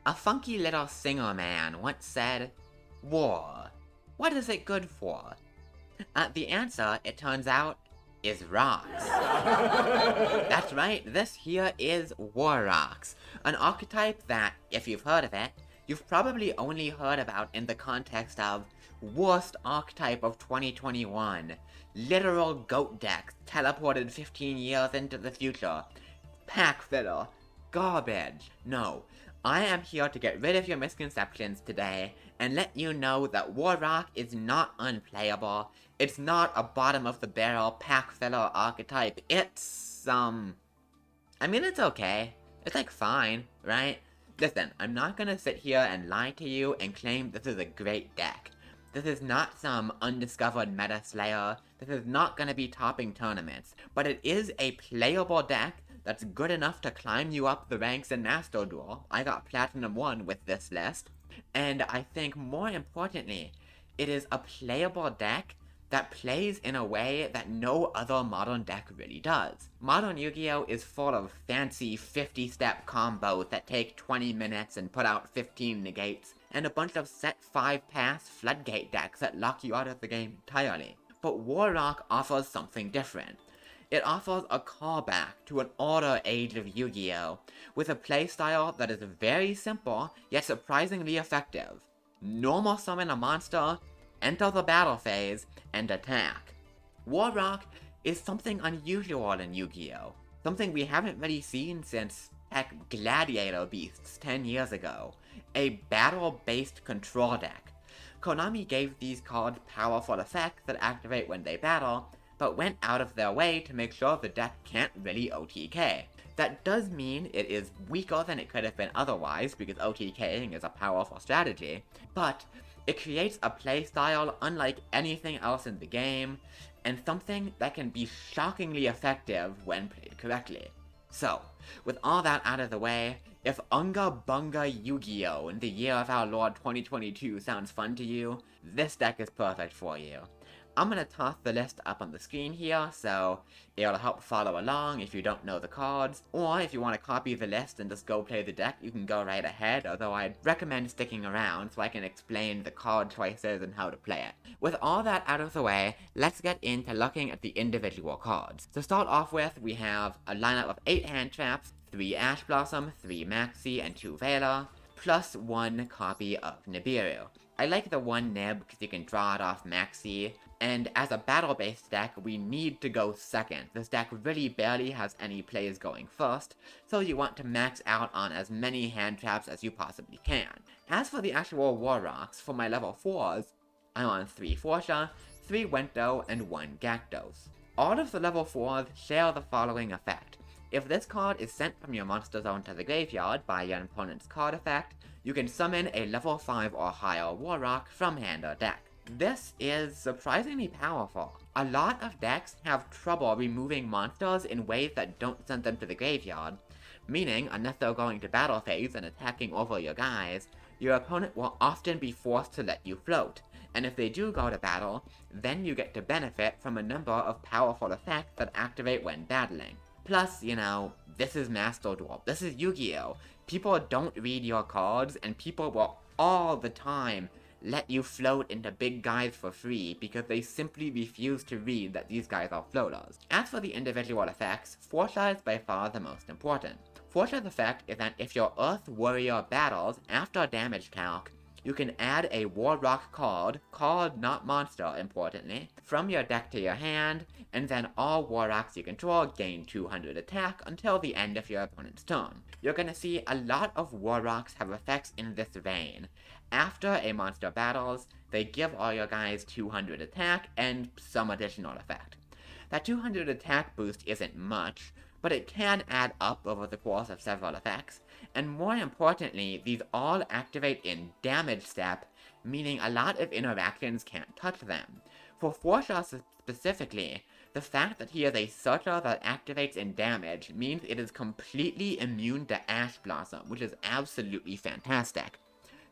A funky little singer man once said, "War. What is it good for?" The answer, it turns out, is rocks. That's right, this here is War Rocks, an archetype that, if you've heard of it, you've probably only heard about in the context of worst archetype of 2021, literal goat decks teleported 15 years into the future, pack filler, garbage. No, I am here to get rid of your misconceptions today and let you know that Warrock is not unplayable. It's not a bottom-of-the-barrel pack filler archetype. It's, I mean, it's okay. It's, like, fine, right? Listen, I'm not gonna sit here and lie to you and claim this is a great deck. This is not some undiscovered meta slayer. This is not gonna be topping tournaments. But it is a playable deck that's good enough to climb you up the ranks in Master Duel. I got Platinum 1 with this list. And I think more importantly, it is a playable deck that plays in a way that no other modern deck really does. Modern Yu-Gi-Oh! Is full of fancy 50-step combos that take 20 minutes and put out 15 negates, and a bunch of set 5-pass floodgate decks that lock you out of the game entirely. But Warrock offers something different. It offers a callback to an older age of Yu-Gi-Oh! With a playstyle that is very simple, yet surprisingly effective. Normal summon a monster, enter the battle phase, and attack. Warrock is something unusual in Yu-Gi-Oh! Something we haven't really seen since, heck, Gladiator Beasts 10 years ago. A battle-based control deck. Konami gave these cards powerful effects that activate when they battle, but went out of their way to make sure the deck can't really OTK. That does mean it is weaker than it could have been otherwise, because OTKing is a powerful strategy, but it creates a playstyle unlike anything else in the game, and something that can be shockingly effective when played correctly. So, with all that out of the way, if UNGA BUNGA Yu-Gi-Oh! In the year of our Lord 2022 sounds fun to you, this deck is perfect for you. I'm gonna toss the list up on the screen here, so it'll help follow along if you don't know the cards, or if you want to copy the list and just go play the deck, you can go right ahead, although I'd recommend sticking around so I can explain the card choices and how to play it. With all that out of the way, let's get into looking at the individual cards. To start off with, we have a lineup of 8 hand traps, 3 Ash Blossom, 3 Maxi, and 2 Vela, plus 1 copy of Nibiru. I like the 1 Nib because you can draw it off Maxi, and as a battle-based deck, we need to go second. This deck really barely has any plays going first, so you want to max out on as many hand traps as you possibly can. As for the actual War Rocks, for my level 4s, I'm on 3 Forsha, 3 Wento, and 1 Gakdos. All of the level 4s share the following effect. If this card is sent from your monster zone to the graveyard by your opponent's card effect, you can summon a level 5 or higher Warrock from hand or deck. This is surprisingly powerful. A lot of decks have trouble removing monsters in ways that don't send them to the graveyard, meaning unless they're going to battle phase and attacking over your guys, your opponent will often be forced to let you float, and if they do go to battle, then you get to benefit from a number of powerful effects that activate when battling. Plus, you know, this is Master Duel, this is Yu-Gi-Oh! People don't read your cards, and people will all the time let you float into big guys for free because they simply refuse to read that these guys are floaters. As for the individual effects, Forsha is by far the most important. Forsha's effect is that if your Earth Warrior battles after damage calc, you can add a Warrock card, not monster importantly, from your deck to your hand, and then all Warrocks you control gain 200 attack until the end of your opponent's turn. You're gonna see a lot of Warrocks have effects in this vein. After a monster battles, they give all your guys 200 attack and some additional effect. That 200 attack boost isn't much, but it can add up over the course of several effects, and more importantly, these all activate in damage step, meaning a lot of interactions can't touch them. For Forsha specifically, the fact that he is a searcher that activates in damage means it is completely immune to Ash Blossom, which is absolutely fantastic.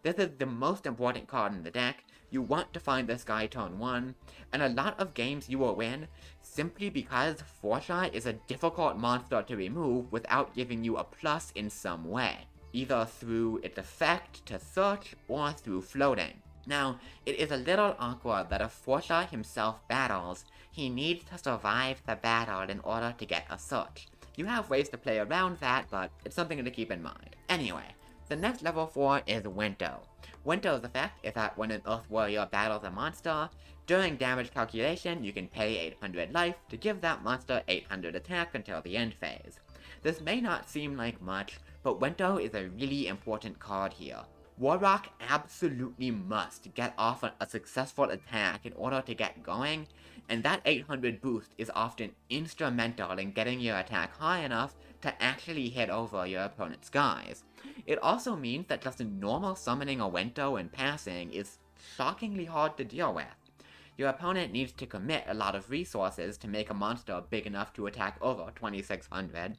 This is the most important card in the deck. You want to find this guy turn 1, and a lot of games you will win simply because Forsha is a difficult monster to remove without giving you a plus in some way. either through its effect to search or through floating. Now, it is a little awkward that if Forza himself battles, he needs to survive the battle in order to get a search. You have ways to play around that, but it's something to keep in mind. Anyway, the next level 4 is Window. Window's effect is that when an Earth Warrior battles a monster, during damage calculation you can pay 800 life to give that monster 800 attack until the end phase. This may not seem like much, but Window is a really important card here. Warrock absolutely must get off a successful attack in order to get going, and that 800 boost is often instrumental in getting your attack high enough to actually hit over your opponent's guys. It also means that just normal summoning a Window and passing is shockingly hard to deal with. Your opponent needs to commit a lot of resources to make a monster big enough to attack over 2600,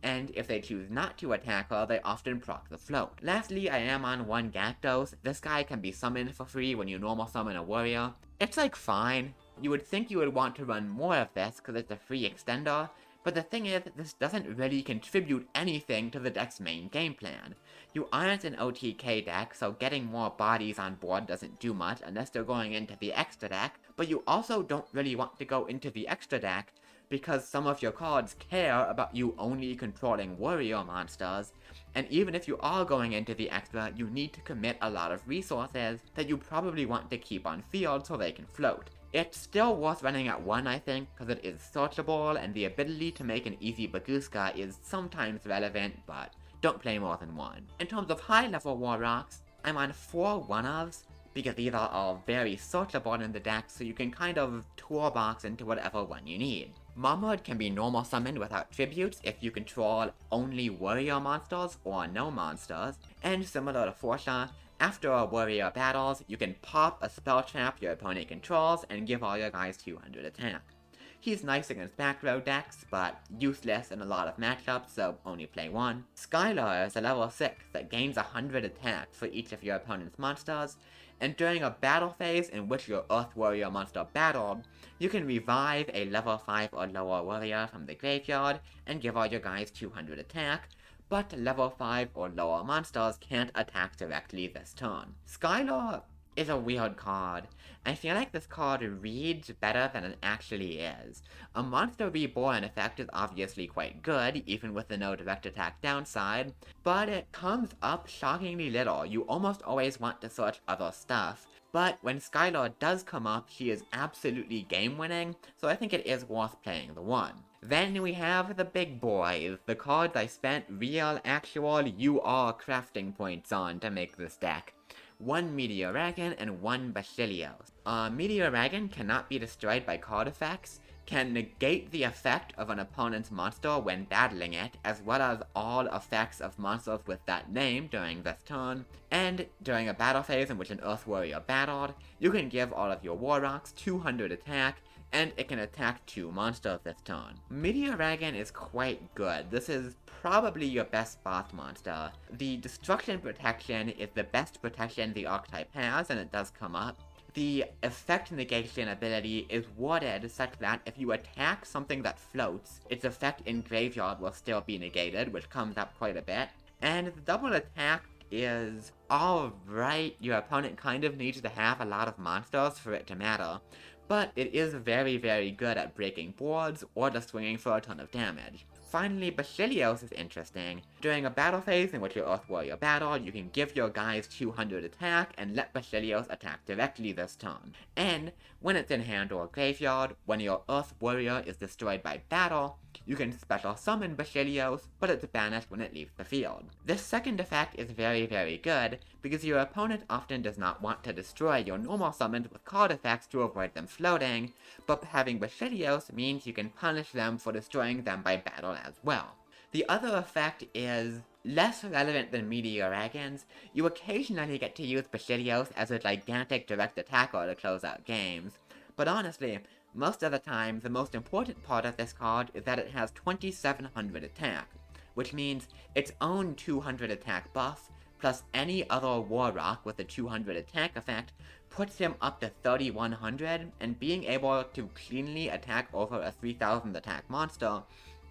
and if they choose not to attack her, they often proc the float. Lastly, I am on 1 Gyarados. This guy can be summoned for free when you normal summon a warrior. It's like fine. You would think you would want to run more of this because it's a free extender, but the thing is, this doesn't really contribute anything to the deck's main game plan. You aren't an OTK deck, so getting more bodies on board doesn't do much unless they're going into the extra deck, but you also don't really want to go into the extra deck because some of your cards care about you only controlling warrior monsters, and even if you are going into the extra, you need to commit a lot of resources that you probably want to keep on field so they can float. It's still worth running at 1, I think, because it is searchable, and the ability to make an easy Baguska is sometimes relevant, but don't play more than 1. In terms of high-level Warrocks, I'm on 4 one-ofs, because these are all very searchable in the deck, so you can kind of toolbox into whatever one you need. Marmud can be normal summoned without tributes if you control only warrior monsters or no monsters, and similar to Forza, after a warrior battles, you can pop a spell trap your opponent controls and give all your guys 200 attack. He's nice against back row decks, but useless in a lot of matchups, so only play 1. Skylar is a level 6 that gains 100 attack for each of your opponent's monsters, and during a battle phase in which your Earth Warrior monster battled, you can revive a level 5 or lower warrior from the graveyard and give all your guys 200 attack, but level 5 or lower monsters can't attack directly this turn. Skylar is a weird card. I feel like this card reads better than it actually is. A Monster Reborn effect is obviously quite good, even with the no direct attack downside, but it comes up shockingly little. You almost always want to search other stuff. But when Skylar does come up, she is absolutely game-winning, so I think it is worth playing the 1. Then we have the big boys, the cards I spent real, actual UR crafting points on to make this deck. 1 Meteoragon and 1 Basilios. Meteoragon cannot be destroyed by card effects, can negate the effect of an opponent's monster when battling it, as well as all effects of monsters with that name during this turn, and during a battle phase in which an Earth Warrior battled, you can give all of your Warrocks 200 attack, and it can attack 2 monsters this turn. Meteoragon is quite good. This is probably your best boss monster. The Destruction Protection is the best protection the archetype has, and it does come up. The effect negation ability is worded such that if you attack something that floats, its effect in graveyard will still be negated, which comes up quite a bit. And the double attack is alright. Your opponent kind of needs to have a lot of monsters for it to matter, but it is very, very good at breaking boards or just swinging for a ton of damage. Finally, Basilios is interesting. During a battle phase in which your Earth Warrior battled, you can give your guys 200 attack and let Basilios attack directly this turn. And when it's in hand or graveyard, when your Earth Warrior is destroyed by battle, you can special summon Basilios, but it's banished when it leaves the field. This second effect is very, very good, because your opponent often does not want to destroy your normal summons with card effects to avoid them floating, but having Basilios means you can punish them for destroying them by battle as well. The other effect is less relevant than Meteoragon's. You occasionally get to use Basilios as a gigantic direct attacker to close out games, but honestly, most of the time, the most important part of this card is that it has 2700 attack, which means its own 200 attack buff, plus any other Warrock with a 200 attack effect, puts him up to 3100, and being able to cleanly attack over a 3000 attack monster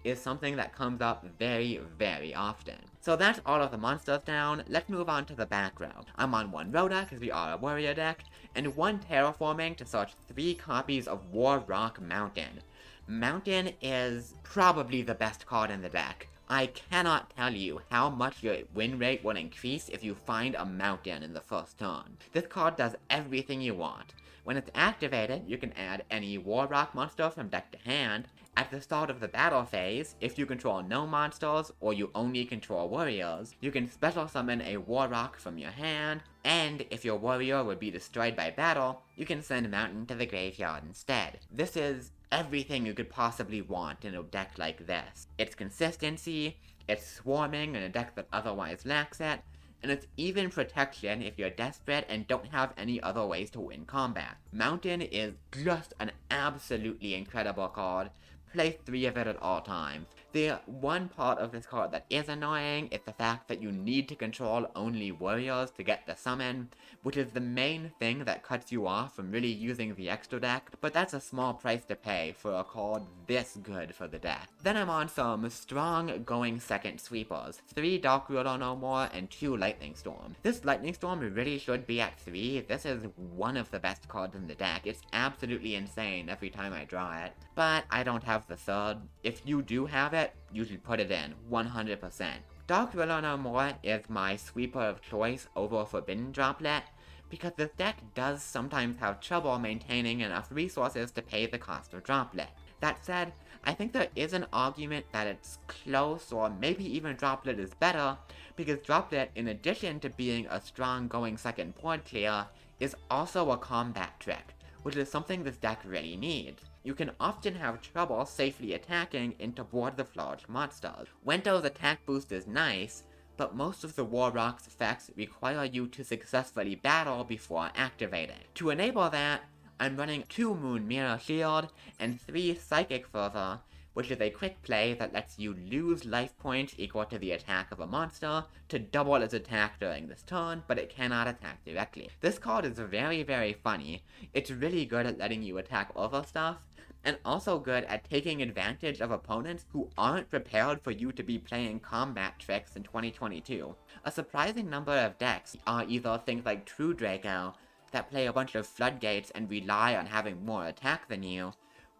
is something that comes up very, very often. So that's all of the monsters down. Let's move on to the back row. I'm on 1 Rhoda because we are a warrior deck, and 1 terraforming to search 3 copies of War Rock Mountain. Mountain is probably the best card in the deck. I cannot tell you how much your win rate will increase if you find a mountain in the first turn. This card does everything you want. When it's activated, you can add any War Rock monster from deck to hand. At the start of the battle phase, if you control no monsters, or you only control warriors, you can special summon a War Rock from your hand, and if your warrior would be destroyed by battle, you can send Mountain to the graveyard instead. This is everything you could possibly want in a deck like this. It's consistency, it's swarming in a deck that otherwise lacks it, and it's even protection if you're desperate and don't have any other ways to win combat. Mountain is just an absolutely incredible card. Play 3 of it at all times. The one part of this card that is annoying is the fact that you need to control only warriors to get the summon, which is the main thing that cuts you off from really using the extra deck, but that's a small price to pay for a card this good for the deck. Then I'm on some strong going second sweepers, 3 Dark Ruler no more and 2 Lightning Storm. This Lightning Storm really should be at 3, this is one of the best cards in the deck, it's absolutely insane every time I draw it, but I don't have the 3rd. If you do have it, you should put it in, 100%. Dark Ruler no more is my sweeper of choice over Forbidden Droplet, because this deck does sometimes have trouble maintaining enough resources to pay the cost of Droplet. That said, I think there is an argument that it's close, or maybe even Droplet is better, because Droplet, in addition to being a strong going second board clear, is also a combat trick, which is something this deck really needs. You can often have trouble safely attacking into boards of large monsters. Wento's attack boost is nice, but most of the War Rock's effects require you to successfully battle before activating. To enable that, I'm running 2 Moon Mirror Shield and 3 Psychic Fervor, which is a quick play that lets you lose life points equal to the attack of a monster to double its attack during this turn, but it cannot attack directly. This card is very, very funny. It's really good at letting you attack over stuff, and also good at taking advantage of opponents who aren't prepared for you to be playing combat tricks in 2022. A surprising number of decks are either things like True Draco, that play a bunch of floodgates and rely on having more attack than you,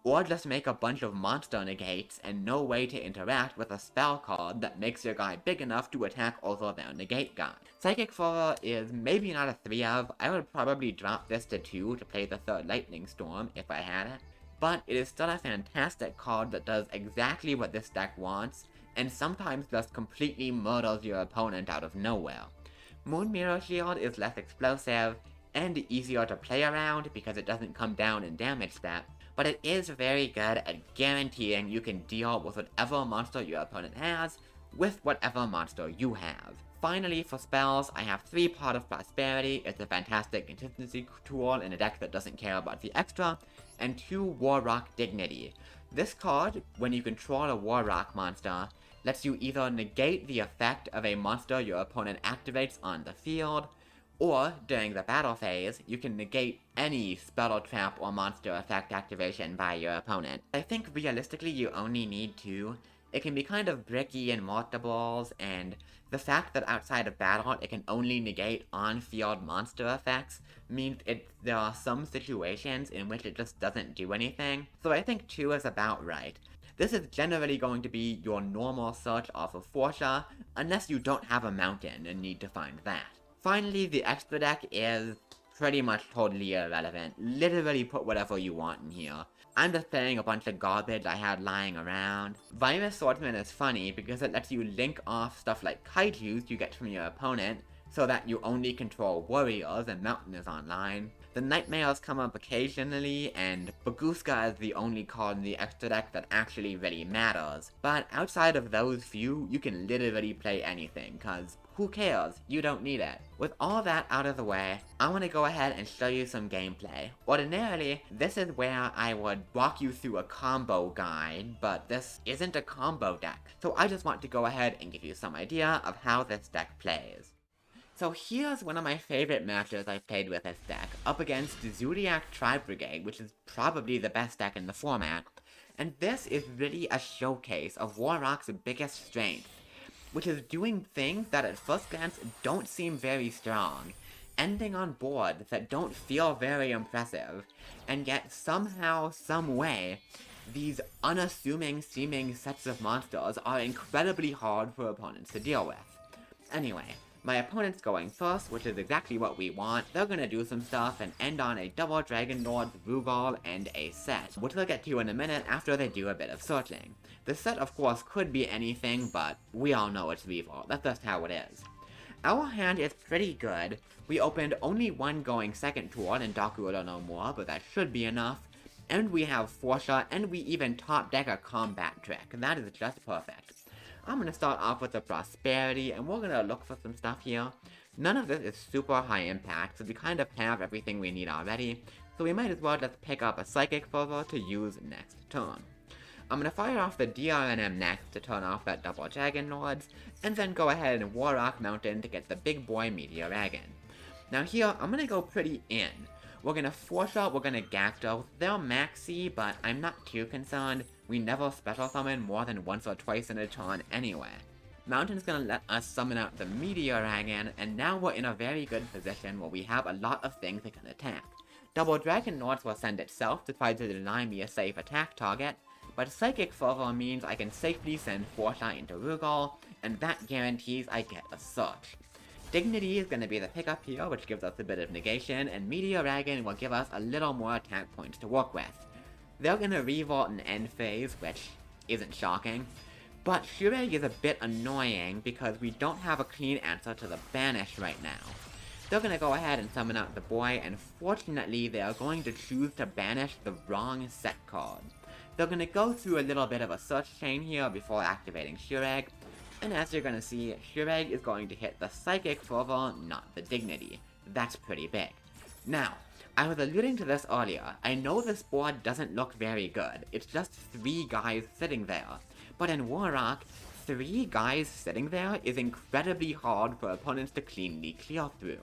or just make a bunch of monster negates and no way to interact with a spell card that makes your guy big enough to attack over their negate guy. Psychic Fervor is maybe not a 3 of, I would probably drop this to 2 to play the 3rd Lightning Storm if I had it, but it is still a fantastic card that does exactly what this deck wants, and sometimes just completely murders your opponent out of nowhere. Moon Mirror Shield is less explosive, and easier to play around because it doesn't come down in damage step, but it is very good at guaranteeing you can deal with whatever monster your opponent has, with whatever monster you have. Finally, for spells, I have 3 Pot of Prosperity, it's a fantastic consistency tool in a deck that doesn't care about the extra, and 2 War Rock Dignity. This card, when you control a War Rock monster, lets you either negate the effect of a monster your opponent activates on the field, or, during the battle phase, you can negate any spell trap or monster effect activation by your opponent. I think realistically you only need 2. It can be kind of bricky in multiples, and the fact that outside of battle it can only negate on-field monster effects means there are some situations in which it just doesn't do anything, so I think 2 is about right. This is generally going to be your normal search off of Forsha, unless you don't have a mountain and need to find that. Finally, the extra deck is pretty much totally irrelevant. Literally put whatever you want in here. I'm just playing a bunch of garbage I had lying around. Virus Swordsman is funny because it lets you link off stuff like kaijus you get from your opponent, so that you only control warriors and Mountain is online. The Nightmares come up occasionally, and Baguska is the only card in the extra deck that actually really matters. But outside of those few, you can literally play anything, cause who cares? You don't need it. With all that out of the way, I want to go ahead and show you some gameplay. Ordinarily, this is where I would walk you through a combo guide, but this isn't a combo deck, so I just want to go ahead and give you some idea of how this deck plays. So here's one of my favorite matches I've played with this deck, up against the Zodiac Tri-Brigade, which is probably the best deck in the format. And this is really a showcase of Warrock's biggest strength, which is doing things that at first glance don't seem very strong, ending on boards that don't feel very impressive, and yet somehow, someway, these unassuming seeming sets of monsters are incredibly hard for opponents to deal with. Anyway, my opponent's going first, which is exactly what we want. They're gonna do some stuff and end on a double Dragon Lord, Rugal, and a set, which they'll get to in a minute after they do a bit of searching. The set, of course, could be anything, but we all know it's Revolt. That's just how it is. Our hand is pretty good. We opened only one going second turn, and Daku will know more, but that should be enough. And we have Forsha, and we even top deck a combat trick. That is just perfect. I'm gonna start off with the Prosperity, and we're gonna look for some stuff here. None of this is super high impact, so we kind of have everything we need already, so we might as well just pick up a Psychic Fervor to use next turn. I'm gonna fire off the DRNM next to turn off that double Dragon Lords, and then go ahead and Warrock Mountain to get the big boy Meteor Dragon. Now here, I'm gonna go pretty in. We're gonna Forsha, we're gonna Gacto. They're maxi, but I'm not too concerned. We never special summon more than once or twice in a turn anyway. Mountain's gonna let us summon out the Meteor Dragon, and now we're in a very good position where we have a lot of things that can attack. Double Dragon Lords will send itself to try to deny me a safe attack target, but Psychic Fervor means I can safely send Forsha into Rugal, and that guarantees I get a search. Dignity is going to be the pickup here, which gives us a bit of negation, and Meteor Dragon will give us a little more attack points to work with. They're going to revolt in end phase, which isn't shocking, but Shureg is a bit annoying because we don't have a clean answer to the banish right now. They're going to go ahead and summon out the boy, and fortunately they are going to choose to banish the wrong set card. They're going to go through a little bit of a search chain here before activating Shureg, and as you're gonna see, Shureg is going to hit the Psychic Fervor, not the Dignity. That's pretty big. Now, I was alluding to this earlier. I know this board doesn't look very good. It's just 3 guys sitting there. But in Warrock, 3 guys sitting there is incredibly hard for opponents to cleanly clear through.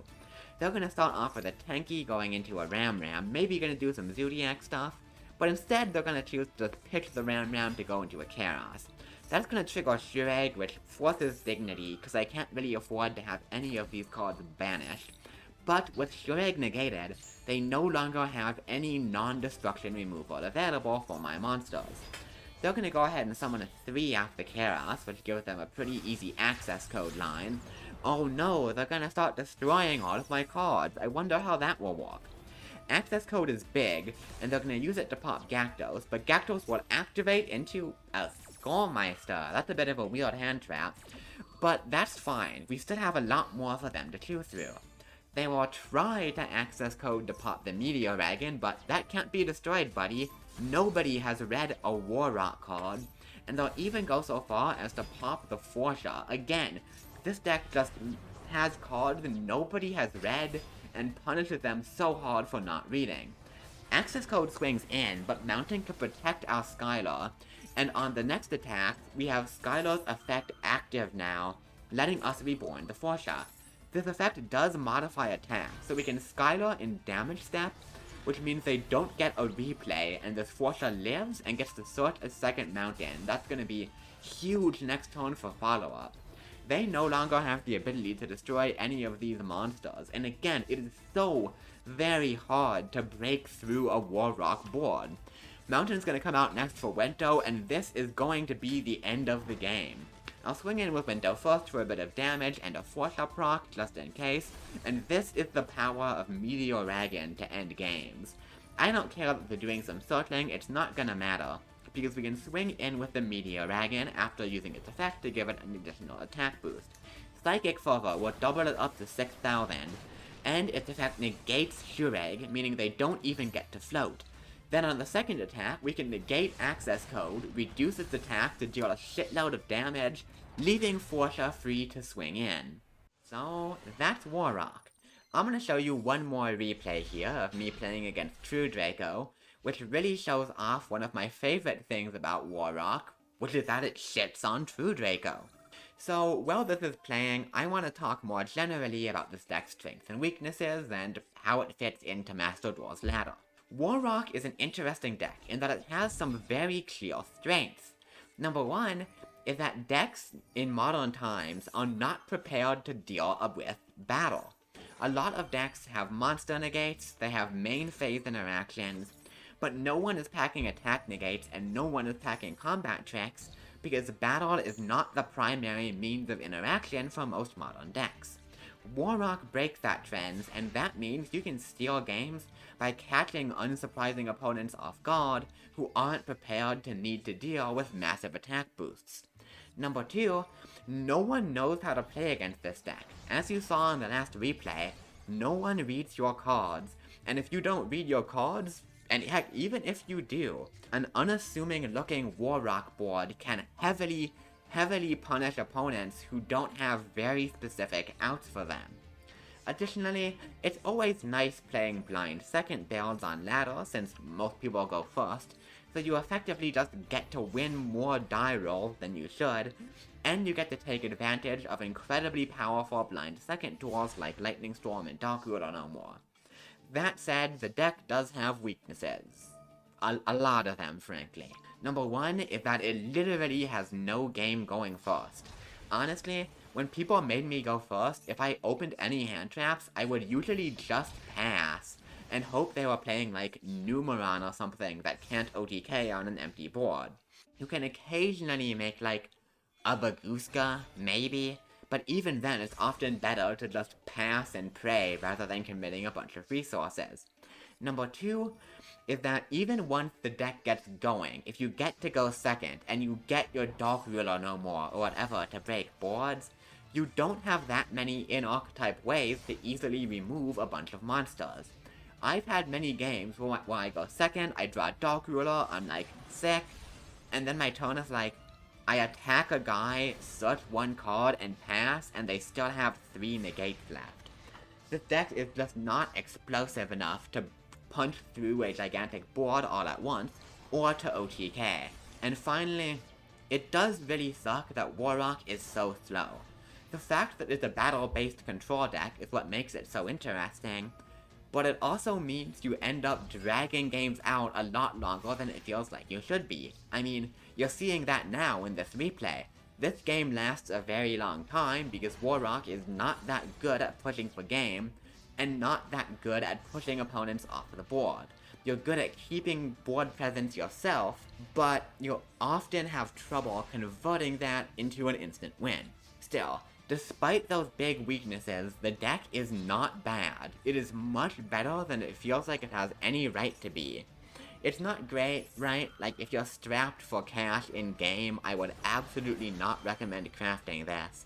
They're gonna start off with a Tanky going into a Ram, maybe gonna do some Zodiac stuff, but instead they're gonna choose to pitch the Ram to go into a Chaos. That's gonna trigger Shureg, which forces Dignity, because I can't really afford to have any of these cards banished. But with Shureg negated, they no longer have any non-destruction removal available for my monsters. They're gonna go ahead and summon a 3 after Chaos, which gives them a pretty easy access code line. Oh no, they're gonna start destroying all of my cards. I wonder how that will work. Access code is big, and they're gonna use it to pop Gactos, but Gactos will activate into a Skullmeister. That's a bit of a weird hand trap, but that's fine. We still have a lot more for them to chew through. They will try to access code to pop the Meteor Dragon, but that can't be destroyed, buddy. Nobody has read a Warrock card, and they'll even go so far as to pop the Forsha. Again, this deck just has cards nobody has read, and punishes them so hard for not reading. Access code swings in, but Mountain can protect our Skylar, and on the next attack, we have Skylar's effect active now, letting us reborn the Forsha. This effect does modify attack, so we can Skylar in damage step, which means they don't get a replay, and this Forsha lives and gets to search a second Mountain. That's gonna be huge next turn for follow-up. They no longer have the ability to destroy any of these monsters, and again, it is so very hard to break through a Warrock board. Mountain's gonna come out next for Wento, and this is going to be the end of the game. I'll swing in with Wento first for a bit of damage and a Forsha proc, just in case, and this is the power of Meteor Dragon to end games. I don't care that they're doing some searching, it's not gonna matter, because we can swing in with the Meteor Dragon after using its effect to give it an additional attack boost. Psychic Fervor will double it up to 6,000, and its effect negates Shureg, meaning they don't even get to float. Then on the second attack, we can negate access code, reduce its attack to deal a shitload of damage, leaving Forsha free to swing in. So, that's Warrock. I'm gonna show you one more replay here of me playing against True Draco, which really shows off one of my favorite things about Warrock, which is that it shits on True Draco. So, while this is playing, I want to talk more generally about this deck's strengths and weaknesses, and how it fits into Master Duel's ladder. Warrock is an interesting deck in that it has some very clear strengths. Number one is that decks in modern times are not prepared to deal with battle. A lot of decks have monster negates, they have main phase interactions, but no one is packing attack negates and no one is packing combat tricks because battle is not the primary means of interaction for most modern decks. Warrock breaks that trend, and that means you can steal games by catching unsurprising opponents off guard who aren't prepared to need to deal with massive attack boosts. Number 2, no one knows how to play against this deck. As you saw in the last replay, no one reads your cards, and if you don't read your cards, and heck, even if you do, an unassuming looking Warrock board can heavily punish opponents who don't have very specific outs for them. Additionally, it's always nice playing blind second builds on ladder since most people go first, so you effectively just get to win more die rolls than you should, and you get to take advantage of incredibly powerful blind second tools like Lightning Storm and Dark Ruler no more. That said, the deck does have weaknesses. A lot of them, frankly. Number 1 is that it literally has no game going first. Honestly, when people made me go first, if I opened any hand traps, I would usually just pass, and hope they were playing like Numeron or something that can't OTK on an empty board. You can occasionally make like a Baguska, maybe, but even then it's often better to just pass and pray rather than committing a bunch of resources. Number 2 is that even once the deck gets going, if you get to go second, and you get your Dark Ruler no more, or whatever, to break boards, you don't have that many in-archetype ways to easily remove a bunch of monsters. I've had many games where I go second, I draw Dark Ruler, I'm like, sick, and then my turn is like, I attack a guy, search one card, and pass, and they still have 3 negates left. This deck is just not explosive enough to punch through a gigantic board all at once, or to OTK. And finally, it does really suck that Warrock is so slow. The fact that it's a battle-based control deck is what makes it so interesting, but it also means you end up dragging games out a lot longer than it feels like you should be. I mean, you're seeing that now in this replay. This game lasts a very long time because Warrock is not that good at pushing for game, and not that good at pushing opponents off the board. You're good at keeping board presence yourself, but you often have trouble converting that into an instant win. Still, despite those big weaknesses, the deck is not bad. It is much better than it feels like it has any right to be. It's not great, right? Like, if you're strapped for cash in-game, I would absolutely not recommend crafting this.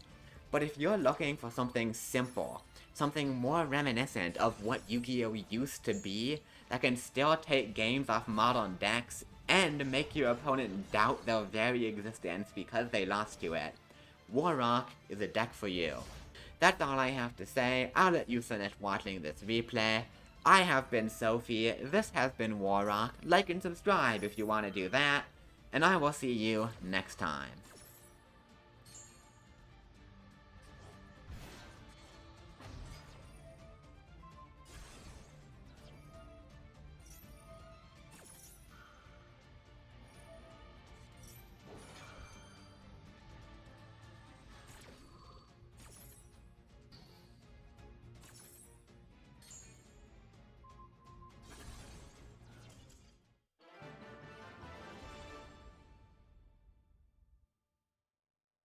But if you're looking for something simple, something more reminiscent of what Yu-Gi-Oh! Used to be, that can still take games off modern decks, and make your opponent doubt their very existence because they lost to it, Warrock is a deck for you. That's all I have to say. I'll let you finish watching this replay. I have been Sophie, this has been Warrock. Like and subscribe if you want to do that, and I will see you next time.